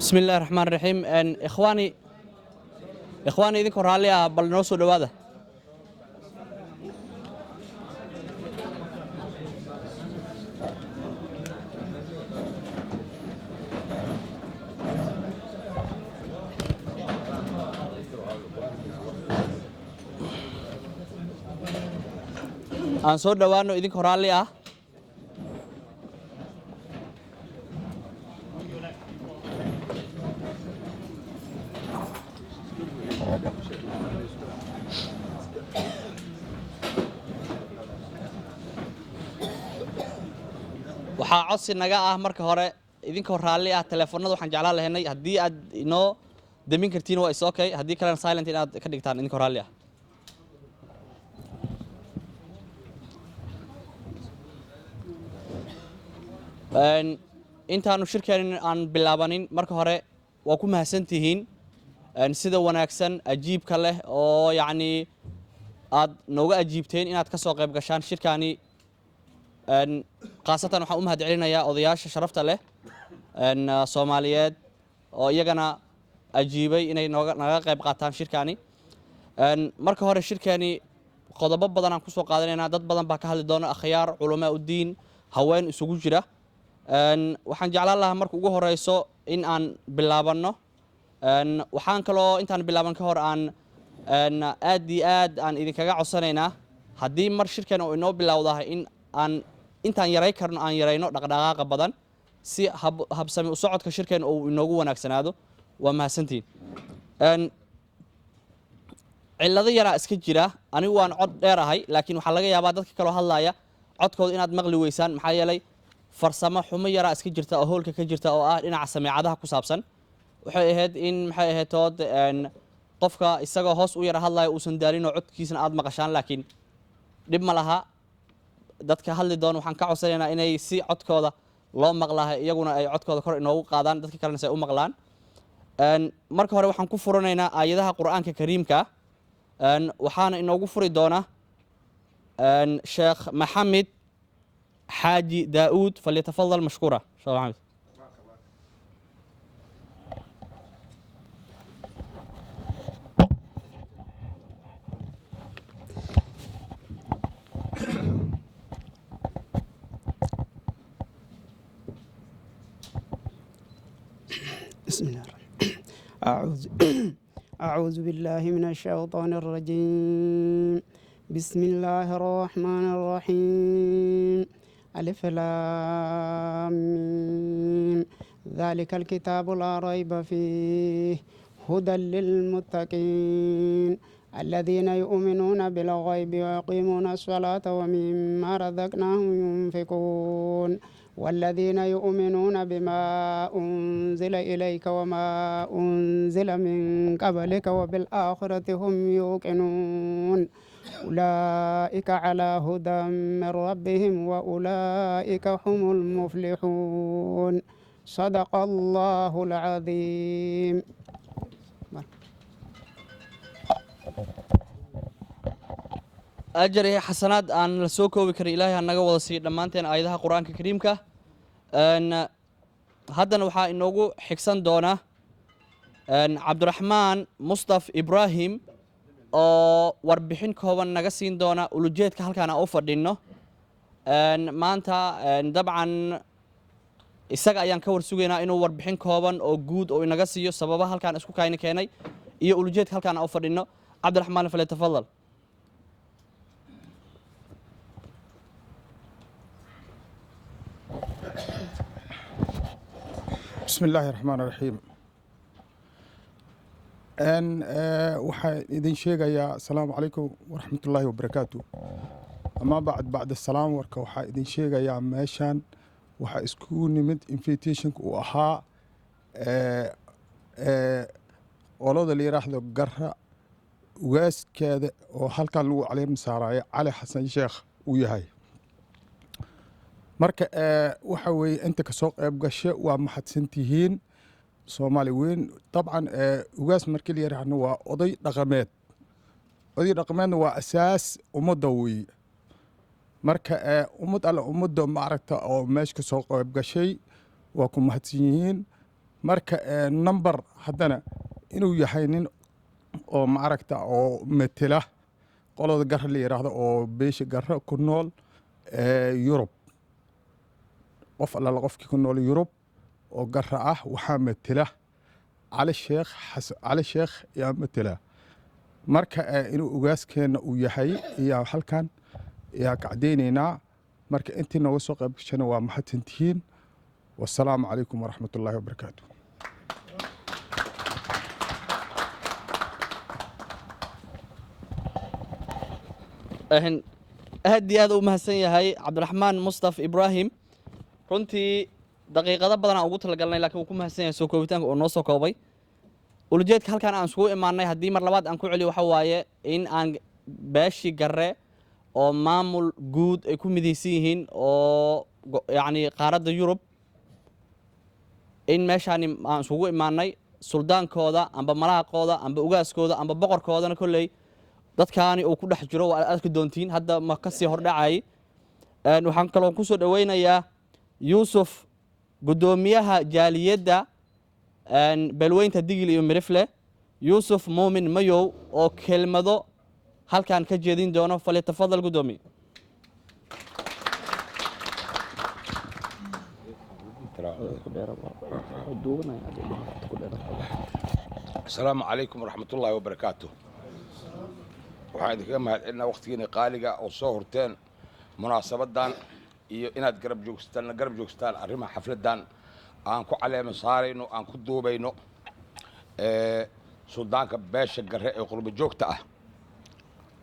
بسم الله الرحمن الرحيم إخواني إذنكم رالي بل نوصل لهذا aan soo dhawaano idinka raalli ah waxaa codsi naga ah marka hore idinka raalli ah telefoonada waxaan jeclaan lahaynay haddii aad inoo damin kartiin waa is okay haddii kalena silent inaad ka dhigtaan idinka raalli ah intaanu shirkeen aan bilaabanin marka hore waa ku mahadsantihiin sida wanaagsan ajiibka leh oo yacni aad nooga ajiibteen inaad ka soo qayb gashaan shirkaani khaasatan waxaan u mahad celinayaa odayaasha sharafta leh Soomaaliyeed oo iyagana ajiibay inay naga qayb qaataan shirkaani marka hore shirkaani qodobo badan aan ku soo qaadanaynaa dad badan baa ka hadli doona akhyaar culamaa u diin haween isugu jira waxaan jeclaan lahaa marka ugu horeyso in aan bilaabano waxaan kaloo intaan bilaaban ka hor aan aad iyo aad aan idinkaga codsanaynaa haddii mar shirkan oo inoo bilowdahay in aan intaan yaray karno aan yarayno dhaqdhaqaaqa badan si habsami u socodka shirkan uu inoogu wanaagsanaado waa mahadsantiin cilado yaraa iska jira anigu waan cod dheer ahay laakiin waxaa laga yaabaa dadka kaloo hadlaya codkooda inaad maqli weysaan maxaa yeelay farsamo xumo yaraa iska jirta oo hoolka ka jirta oo ah dhinaca sameecadaha ku saabsan waxay ahayd in maxay ahayd tood qofka isagoo hoos u yara hadlaya uusan daalin oo codkiisana aad maqashaan laakiin dhib ma laha dadka hadli doon waxaan ka codsanaynaa inay si codkooda loo maqlahay iyaguna ay codkooda kor inoogu qaadaan dadka kalena ay u maqlaan marka hore waxaan ku furanaynaa aayadaha quraanka kariimka waxaana inoogu furi doona sheekh maxamed حاجي داود فليتفضل مشكورا شكرا محمد بسم الله أعوذ بالله من الشيطان الرجيم بسم الله الرحمن الرحيم ألف لام ميم ذلك الكتاب لا ريب فيه هدى للمتقين الذين يؤمنون بالغيب ويقيمون الصلاة ومما رزقناهم ينفقون والذين يؤمنون بما أنزل إليك وما أنزل من قبلك وبالآخرة هم يوقنون أولئك على هدى من ربهم وأولئك هم المفلحون صدق الله العظيم أجر يا حسنات أن لسوكو بكر إلهي أنك وضسي دمانتين آياتها قرآن الكريم أن هذا نوحا إنوغو حكسان دونا أن عبد الرحمن مصطفى إبراهيم oo warbixin kooban naga siin doona ulujeedka halkaan aan u fadhino maanta dabcan isaga ayaan ka warsugaynaa inuu warbixin kooban oo guud oo inaga siiyo sababaha halkaan isku keenay iyo ulujeedka halkaan aan u fadhino cabdiraxmaan falyatafadal بسم الله الرحمن الرحيم waxaan idin sheegayaa asalaamu calaykum waraxmatullaahi wabarakaatu ama bacd asalaam warka waxaa idin sheegayaa meeshaan waxaa iskugu nimid invitationka uu ahaa olada la yiraahdo garra ugaaskeeda oo halkan lagu caleem saarayo cali xasan sheekh uu yahay marka waxa weeye inta ka soo qayb gashay waa mahadsantihiin Soomaali weyn طبعا ugaas markii la yiraahdo waa oday dhaqameedna waa asaas ummadda weey marka ummad alla ummadda ma aragta oo meesha ka soo qayb gashay waa ku mahadsan yihiin marka number haddana inuu yahay nin oo maaragta oo matela qolada garre la yidhaahdo oo beesha garre ku nool yurub qof allala qofkii ku nool yurub oo garre ah waxaa matela cali sheekh yaa matela marka inuu ugaaskeenna uu yahay ayaa halkan ayaa kacdaynaynaa marka intii nooga soo qayb gashana waa mahadsantihiin wasalaamu calaykum waraxmat ullaahi wabarakaatu aad iyo aad u mahadsan yahay cabdiraxmaan mustaf ibraahim runtii daqiiqado badan aan ugu talagalnay laakiin wuu ku mahadsan yahay soo koobitaanka oo noo soo koobay ulujeedka halkan aan isugu imaanay haddii mar labaad aan ku celiyo waxa waaye in aan beeshii garre oo maamul guud ay ku midaysan yihiin oo yacni qaaradda yurub in meeshaani aan isugu imaanay suldaankooda amba malaaqooda amba ugaaskooda amba boqorkoodana kolley dadkaani uu ku dhex jiro waa aad arki doontiin hadda ma ka sii hordhacay waxaan kaloo ku soo dhowaynayaa yuusuf guddoomiyaha jaaliyadda beelweynta digil iyo mirifle yuusuf muumin mayow oo kelmado halkan ka jeedin doono falyatafadal guddoomiye السلام عليكم ورحمة الله وبركاته waxaan idinkaga mahadcelinaa waqtigiina qaaliga oo soo horteen munaasabadan iyo inaad garab joogstaan arrimaha xafladan aan ku caleema saarayno aan ku duubayno suldaanka beesha garre ee qurbo joogta ah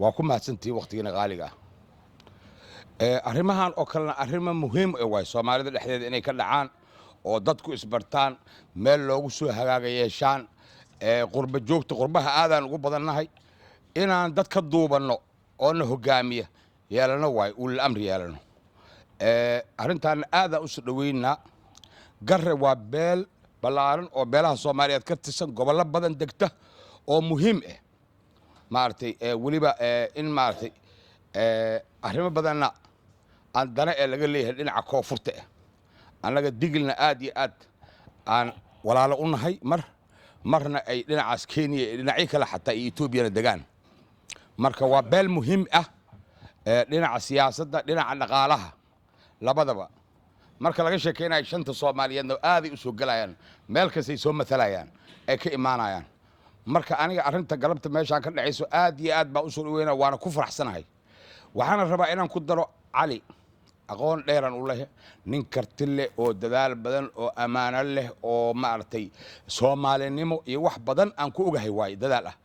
waa ku mahadsantihiin waqtigiina qaaliga arrimahan oo kalena arrimo muhiim waay soomaalida dhexdeeda inay ka dhacaan oo dadku isbartaan meel loogu soo hagaaga yeeshaan qurbo joogta qurbaha aadaan ugu badannahay inaan dad ka duubanno oo na hogaamiya yeelano waay ulil amri yeelano arrintaana aadaan u soo dhoweynaa garre waa beel ballaaran oo beelaha soomaaliyeed ka tirsan gobollo badan degta oo muhiim ah maaragtay weliba in maaragtay arrimo badanna aan dana ee laga leeyahay dhinaca koonfurta ah annaga digilna aad iyo aad aan walaalo u nahay marna ay dhinacaas kenya iyo dhinacyo kale xataa iyo etoobiyana degaan marka waa beel muhiim ah dhinaca siyaasadda dhinaca dhaqaalaha labadaba marka laga sheekaynayo shanta soomaaliyeedna aaday u soo gelayaan meel kastay soo matalayaan ay ka imaanayaan marka aniga arrinta galabta meeshaan ka dhacayso aad iyo aad baa u soo dhaweynaa waana ku faraxsanahay waxaana rabaa inaan ku daro cali aqoon dheeran u leh nin karti leh oo dadaal badan oo ammaano leh oo maaragtay soomaalinimo iyo wax badan aan ku ogahay waaye dadaal ah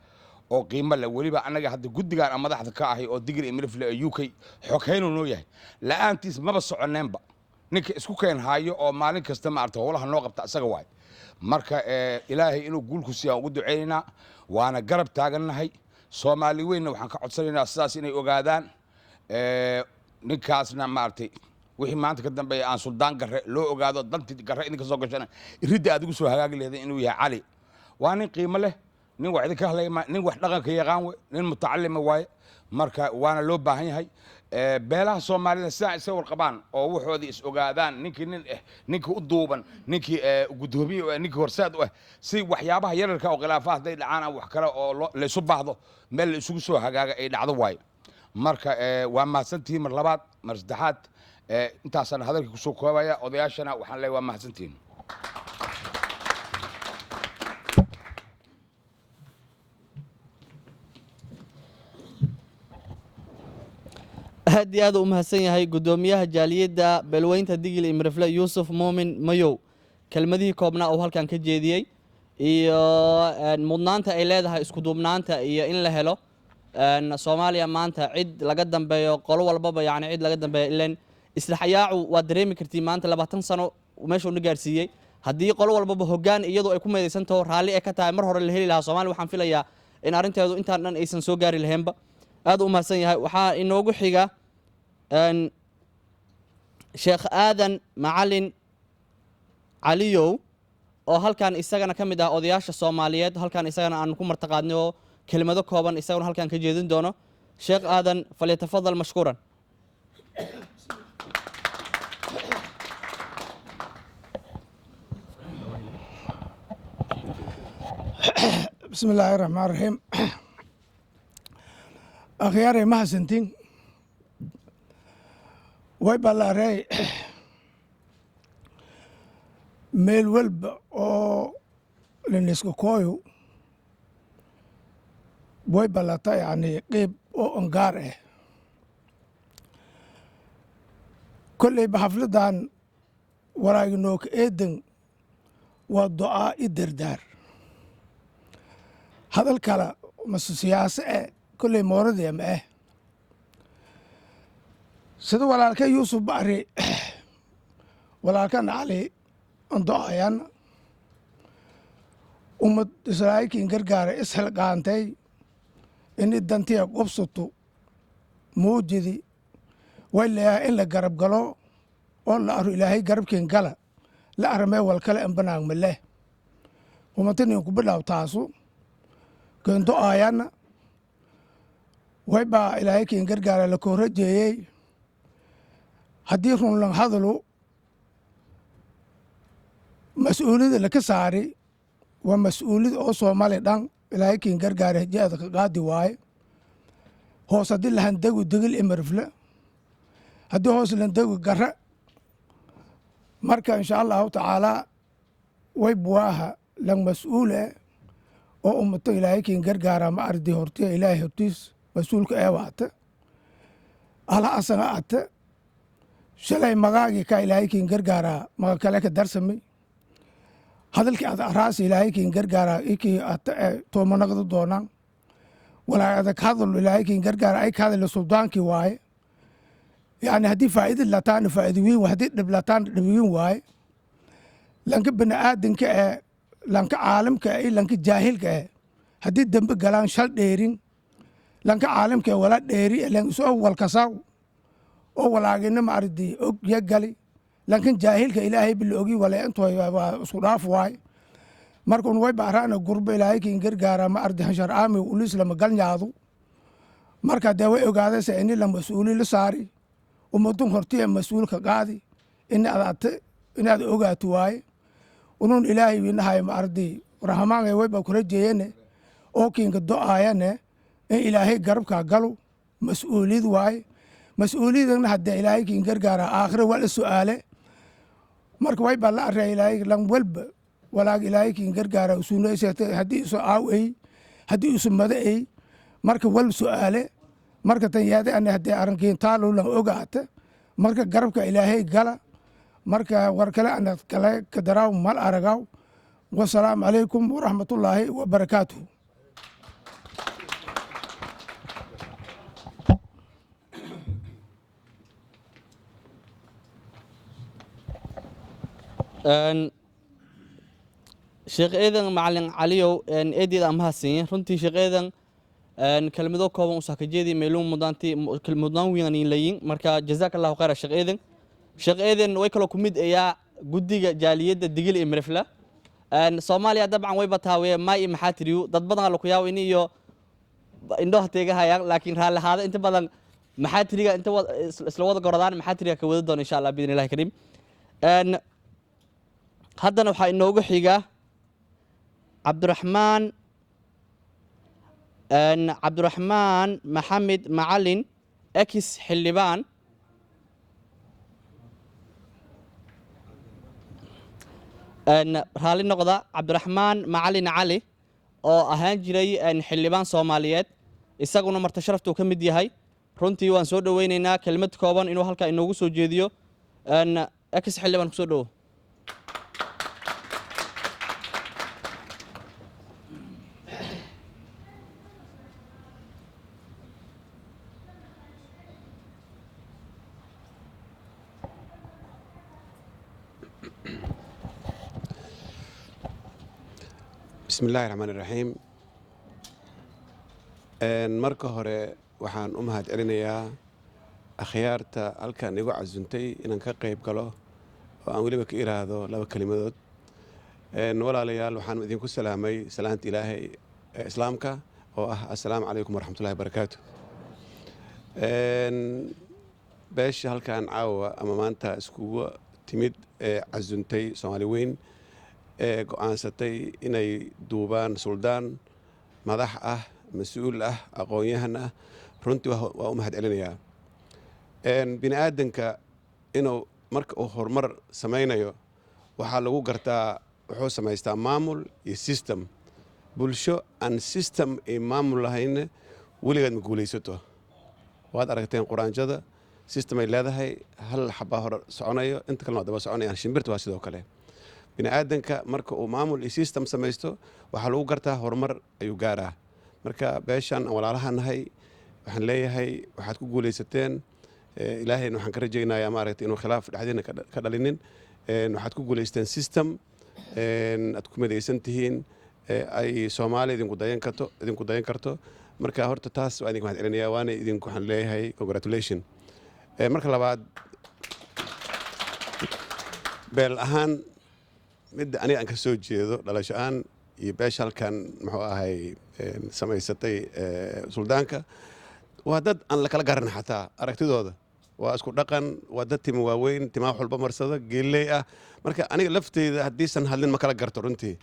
oo qiimo leh weliba annaga hadda guddigaan aan madaxda ka ahay oo digil iyo mirifle ee UK xoghaynuu noo yahay la'aantiis maba soconeenba ninka isku keen haayo oo maalin kasta maaragtay howlaha noo qabta isaga waaye marka ilaahay inuu guulku siiyaan ugu ducaynaynaa waana garab taagannahay soomaali weynna waxaan ka codsanaynaa sidaas inay ogaadaan ninkaasna maaragtay wixii maanta ka dambeeya aan suldaan garre loo ogaado dantii garre idinka soo gashana iridda aad ugu soo hagaagi leedahay inuu yahay cali waa nin qiimo leh nin wax idinka hadlayma nin wax dhaqanka yaqaan we nin mutacalima waaye marka waana loo baahan yahay beelaha soomaalida sidaa isa warqabaan oo waxoodii is ogaadaan ninkii nin ah ninkii u duuban ninkii guddoomiye ninkii horseed u ah si waxyaabaha yararka oo khilaafaha hadday dhacaan aan wax kale oo laysu baahdo meel la isugu soo hagaaga ay dhacdo waaye marka waa mahadsantihiin mar labaad mar saddexaad intaasaan hadalkii kusoo koobaya odayaashana waxaan leeyahay waa mahadsantihiin aad iyo aad u mahadsan yahay guddoomiyaha jaaliyadda beelweynta digil iyo mirifle yuusuf muumin mayow kelmadihii koobnaa uu halkan ka jeediyey iyo mudnaanta ay leedahay isku duubnaanta iyo in la helo soomaaliya maanta cid laga dambeeyo qolo walbaba yani cid laga dambeeyo ilan islaxyaacu waad dareemi kartii maanta 20 sano meesha uu na gaarsiiyey haddii qolo walbaba hoggaan iyadoo ay ku meedaysantaho raalli ay ka tahay mar hore la heli lahaa soomaaliya waxaan filayaa in arrinteedu intaan dhan aysan soo gaari lahaynba aad u mahadsan yahay waxaa inoogu xiga sheekh aadan macalin caliyow oo halkan isagana ka mid ah odayaasha soomaaliyeed halkan isagana aan ku martaqaadnay oo kelimado kooban isaguna halkan ka jeedin doono sheekh aadan falyatafadal mashkuuran بسم الله الرحمن الرحيم أخياري ما سنتين ويبالا راي ميل ولب أو لنسكو كويو ويبالا تا يعني قيب أو أنقاره كل بحفلدان وراي نوك إيدن والدعاء الدردار هذا الكلام مس سياسة كل مورد يا ما سيدو ولا كان يوسف بحري ولا كان علي انضايان أمد إسرائيل كين غرغار إسهل قانتي إن الدنتي قبصتو موجدي ولا إلا قرب قلو ولا أرو إلهي قرب كين قلا لا أرمي والكلا إنبناغ من الله ومتني يقبلها وتاسو كنتو آيانا ويبا إلهي كين غرغار لكو رجيي haddii run lan hadalo mas-uuliyada laka saari waa mas-uuliyad oo soomaali dhan ilaahay kiin gargaara hijaada ka qaadi waaye hoos haddii lahandegu degil imarifle haddii hoos landegu gara marka insha allahu tacaalaa way buwaaha lan mas-uule oo ummato ilaahay kiin gargaara ma ardi hortiya ilaahay hortiis mas-uulka ee waata ala asaga ate shalay magaagii ka ilaahay kiin gargaaraa maga kale ka darsamay hadalkii ad araas ilaahay kiin gargaaraa ikii toomanaqda doonaan walaa adag hadal ilaahay kiin gargaaraa ay ka hadala suldaankii waaye yani haddii faa'ida lataan faa'ida wiin haddii dhib lataan dhib wiin waaye lanka bini aadanka ee lanka caalamka ee lanka jaahilka ee haddii dembe galaan shal dheerin lanka caalamka ee wala dheeri lan isoo walkasaw oo walaagina ma ardi og yagali laakiin jaahilka ilaahay bil ogi wala intooy waa isku dhaaf waay markuu way baarana gurba ilaahay kiin gargaara ma ardi hashar aami ulis lama galnyaadu marka de way ogaadaysa in la mas'uuli la saari ummadun hortiya mas'uulka qaadi in aad ogaato waay unun ilaahay winahay ma ardi rahmaan way ba kula jeeyane oo kiinka do'ayane in ilaahay garabka galo mas'uuliyad waay mas-uuliyadana haddee ilaahay kiin gargaara aakhira waa la su'aale marka way baa la array ilaahay lan walba walaag ilaahay kiin gargaara usuunaysata haddii isu aaw ey haddii isu mada ey marka wal su'aale marka tan yaade ana haddee arrinkiin taalo lan ogaata marka garabka ilaahay gala marka war kale ana kale ka daraaw mal aragaw wasalaamu calaykum waraxmatullaahi wabarakaatuhu sheekh eedan macalin caliyow eedeeda aan mahadsanyahay runtii sheekh eedan kelmado kooban u sakajeedii meeluun mudaantii mudaan wiinanin layin marka jazaaka allahu khayra sheekh eedan way kaloo ku mid ayaa guddiga jaaliyadda digil iyo mirifla soomaaliya dabcan way bataawe maay maxaa tiriyu dad badan la ku yaabo in iyo indhoha teegahayaan laakiin raalli ahaada inta badan maxaa tiriga inta isla wada goradaan maxaa tiriga ka wada doona insha allah biidni illahi kariim haddana waxaa inoogu xiga cabdiraxmaan maxamed macalin ex xildhibaan raalli noqda cabdiraxmaan macalin cali oo ahaan jiray xildhibaan soomaaliyeed isaguna marti sharaftuu ka mid yahay runtii waan soo dhoweynaynaa kelmad kooban inuu halkaa inoogu soo jeediyo ex xildhibaan kusoo dhowo بسم الله الرحمن الرحيم marka hore waxaan u mahad celinayaa akhyaarta halkan igu casuntay inaan ka qayb galo oo aan weliba ka iraahdo laba kelimadood walaalayaal waxaan idinku salaamay salaanta ilaahay ee islaamka oo ah assalaamu calaykum waraxmatullahi wabarakaatu beesha halkan caawa ama maanta iskugu timid ee casuntay Soomaali weyn ee go'aansatay inay duubaan suldaan madax ah mas-uul ah aqoon-yahan ah runtii waa u mahad celinayaa bini aadanka inuu marka uu horumar samaynayo waxaa lagu gartaa wuxuu samaystaa maamul iyo system bulsho aan system ay maamul lahayna weligeed ma guulaysato waad aragteen quraanjada system ay leedahay hal xabaa hore soconayo inta kalena waa daba soconayaan shimbirta waa sidoo kale bini aadanka marka uu maamul iyo system samaysto waxaa lagu gartaa horumar ayuu gaaraa marka beeshan aan walaalaha nahay waxaan leeyahay waxaad ku guulaysateen ilaahayna waxaan ka rajaynayaa maaragtay inuu khilaaf dhexdiina ka dhalinin waxaad ku guulaysteen system aad ku midaysan tihiin ay Soomaaliya idinku dayan karto marka horta taas waa idinku mahad celinayaa waana idinku waxaan leeyahay congratulation marka labaad beel ahaan midda aniga aan ka soo jeedo dhalasho aan iyo beesha halkan muxuu ahay samaysatay suldaanka waa dad aan la kala garan xataa aragtidooda waa isku dhaqan waa dad timo waaweyn timaa xulba marsada geeley ah marka aniga lafteyda haddiisan hadlin ma kala garto runtii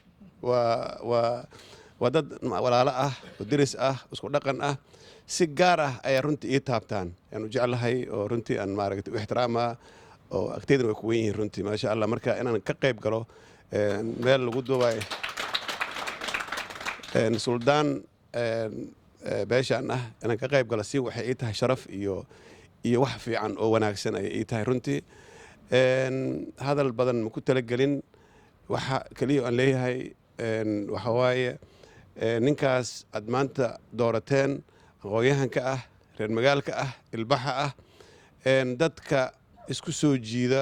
waa dad walaalo ah oo diris ah isku dhaqan ah si gaar ah ayaa runtii ii taabtaan aan u jeclahay oo runtii aan maaragtay u ixtiraamaa oo agteydana way ku weyn yihiin runtii maasha allah marka inaan ka qayb galo meel lagu duubay suldaan beeshaan ah inaan ka qayb galo si waxay ii tahay sharaf iyo wax fiican oo wanaagsan ayay ii tahay runtii hadal badan ma ku talagelin waxa kaliya aan leeyahay waxa waaye ninkaas aad maanta doorateen aqoon-yahanka ah reer magaalka ah ilbaxa ah dadka isku soo jiida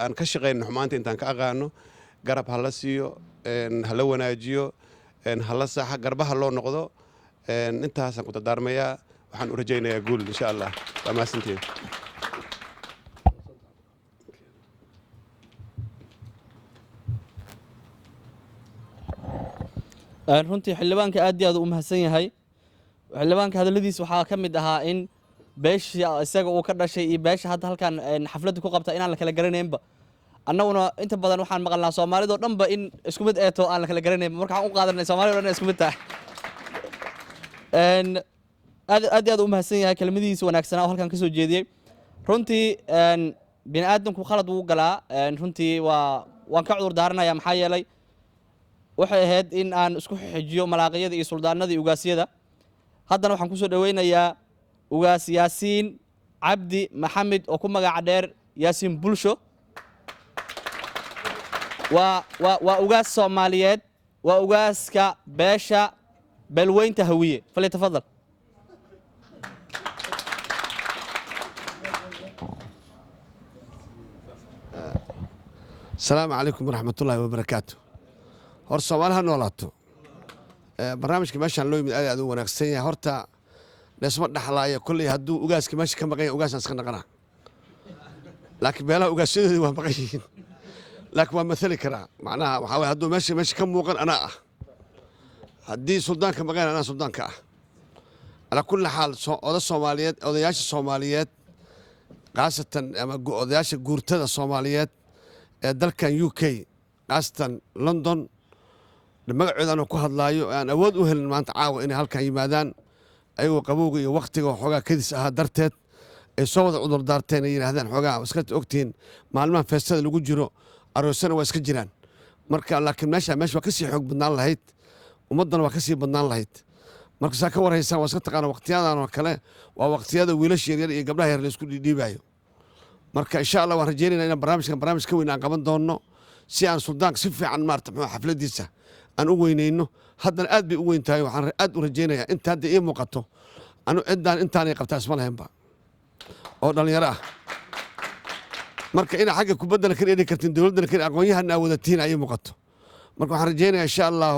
aan ka shaqayno xumaanta intaan ka aqaano garab hala siiyo hala wanaajiyo hala saxa garbaha loo noqdo intaasaan ku dardaarmayaa waxaan u rajaynayaa guul insha allah waa mahadsantiin runtii xildhibaanka aad iyo aad u mahadsan yahay xildhibaanka hadalladiis waxaa ka mid ahaa in beesha isaga uu ka dhashay iyo beesha hadda halkan xafladda ku qabta inaan la kala garanaynba annaguna inta badan waxaan maqalnaa soomaalidoo dhanba in isku mid eeto aan la kala garanaynba marka waxaan u qaadanay soomaalida o dhan isku mid tahay aad iyo aad u mahadsan yahay kelmadihiisa wanaagsanaa oo halkan ka soo jeediyey runtii bini aadamku khalad wuu galaa runtii waan ka cudur daaranayaa maxaa yeelay waxay ahayd in aan isku xijiyo malaaqiyada iyo suldaanada iyo ugaasyada haddana waxaan ku soo dhaweynayaa ugaas yaasiin cabdi maxamed oo ku magaca dheer yaasiin bulsho waa ugaas Soomaaliyeed waa ugaaska beesha beelweynta hawiye falyatafadal السلام عليكم ورحمة الله وبركاته هور سومالها نولاتو برنامجك ماشان لو يمد أدو وناكسية هورتا نسمع دحلايا كلي هدو أوغاسك ماشي كم بقي أوغاس نسخنا قنا لكن بلا أوغاس شديد وهم بقيين لكن ما مثل كرا معناها وحاول هدو ماشي كم موقن أنا هدي سلطان كم بقي أنا سلطان كا على كل حال أودا الصوماليات أودياش الصوماليات خاصة أما أودياش جورتدا الصوماليات dalkan UK qaasatan London magacoodan ku hadlaayo aan awood u helin maanta caawa inay halkan yimaadaan ayagoo qabowga iyo waqtiga xogaa kadis ah darteed ay soo wada cudur daarteen ay yiraahdaan xogaa iska ogtiin maalmaha feestada lagu jiro aroosana waa iska jiraan marka laakiin meesha waa ka sii xoog badnaan lahayd ummadana waa ka sii badnaan lahayd marka saa ka warhaysan waa iska taqaan waqtiyadan oo kale waa waqtiyada wiilasha yar iyo gabdhaha yar la isku dhiibayo marka insha Allah waan rajaynaynaa in barnaamij ka weyn aan qaban doono si aan suldaanka si fiican maarta xafladiisa aan u weyneyno haddana aad bay u weyn tahay waxaan aad u rajaynayaa inta hadda ii muuqato anu cidaan intaanay qabtaa isma lahaynba oo dhalinyaro ah marka ina xagga kubadda la kala eri kartin dowladda la kala aqoon-yahan aa wadatiin ay muuqato marka waxaan rajaynayaa insha Allah